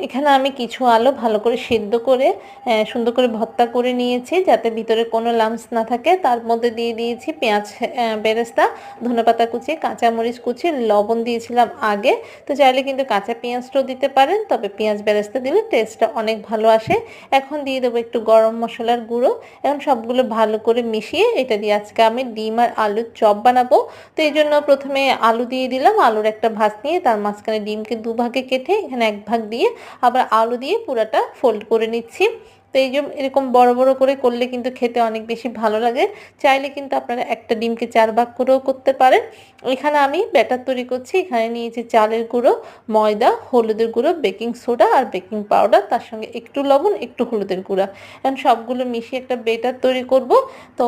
এখানে আমি কিছু আলু ভালো করে সিদ্ধ করে সুন্দর করে ভর্তা করে নিয়েছি, যাতে ভিতরে কোনো লাম্পস না থাকে। তার মধ্যে দিয়ে দিয়েছি পেঁয়াজ বেরেস্তা, ধনেপাতা কুচি, কাঁচামরিচ কুচি, লবণ দিয়েছিলাম আগে। তো চাইলে কিন্তু কাঁচা পেঁয়াজটাও দিতে পারেন, তবে পেঁয়াজ বেরেস্তা দিলে টেস্টটা অনেক ভালো আসে। এখন দিয়ে দেবো একটু গরম মশলার গুঁড়ো। এখন সবগুলো ভালো করে মিশিয়ে এটা দিয়ে আজকে আমি ডিম আর আলুর চপ বানাবো। তো এই জন্য প্রথমে আলু দিয়ে দিলাম, আলুর একটা ভাঁজ নিয়ে তার মাঝখানে ডিমকে দুভাগে কেটে এখানে এক ভাগ দিয়ে আবার আলু দিয়ে পুরাটা ফোল্ড করে নিচ্ছি। তো এই যে এরকম বড় বড় করে করলে কিন্তু খেতে অনেক বেশি ভালো লাগে। চাইলে কিন্তু আপনারা একটা ডিমকে 4 ভাগ করেও করতে পারেন। এখানে আমি ব্যাটার তৈরি করছি। এখানে নিয়েছি চালের গুঁড়ো, ময়দা, হলুদের গুঁড়ো, বেকিং সোডা আর বেকিং পাউডার, তার সঙ্গে একটু লবণ, একটু হলুদের গুঁড়া। এখন সবগুলো মিশিয়ে একটা ব্যাটার তৈরি করব। তো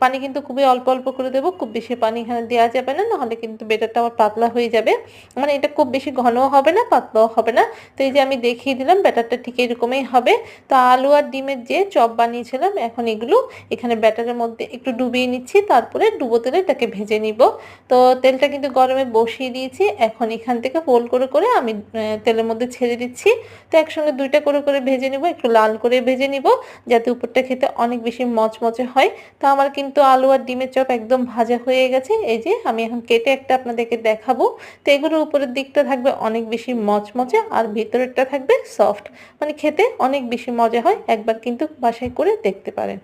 পানি কিন্তু খুবই অল্প অল্প করে দেবো, খুব বেশি পানি এখানে দেওয়া যাবে না, নাহলে কিন্তু ব্যাটারটা আবার পাতলা হয়ে যাবে। মানে এটা খুব বেশি ঘনও হবে না, পাতলাও হবে না। তো এই যে আমি দেখিয়ে দিলাম ব্যাটারটা ঠিক এরকমই হবে। তো আলু আর ডিমের যে চপ বানিয়েছিলাম, এখন এগুলো এখানে ব্যাটারের মধ্যে একটু ডুবিয়ে নিচ্ছি, তারপরে ডুবো তেলে এটাকে ভেজে নিব। তো তেলটা কিন্তু গরমে বসিয়ে দিয়েছি। এখন এখান থেকে ফোল্ড করে করে আমি তেলের মধ্যে ছেড়ে দিচ্ছি। তো একসঙ্গে দুইটা করে করে ভেজে নিব, একটু লাল করে ভেজে নিব, যাতে উপরটা খেতে অনেক বেশি মচমচে হয়। তো আমার কিন্তু আলু আর ডিমের চপ একদম ভাজা হয়ে গেছে। এই যে আমি এখন কেটে একটা আপনাদেরকে দেখাবো। তো এগুলোর উপরের দিকটা থাকবে অনেক বেশি মচমচে আর ভিতরেরটা থাকবে সফট, মানে খেতে অনেক বেশি মজা হয়। একবার কিন্তু বাসায় করে দেখতে পারেন।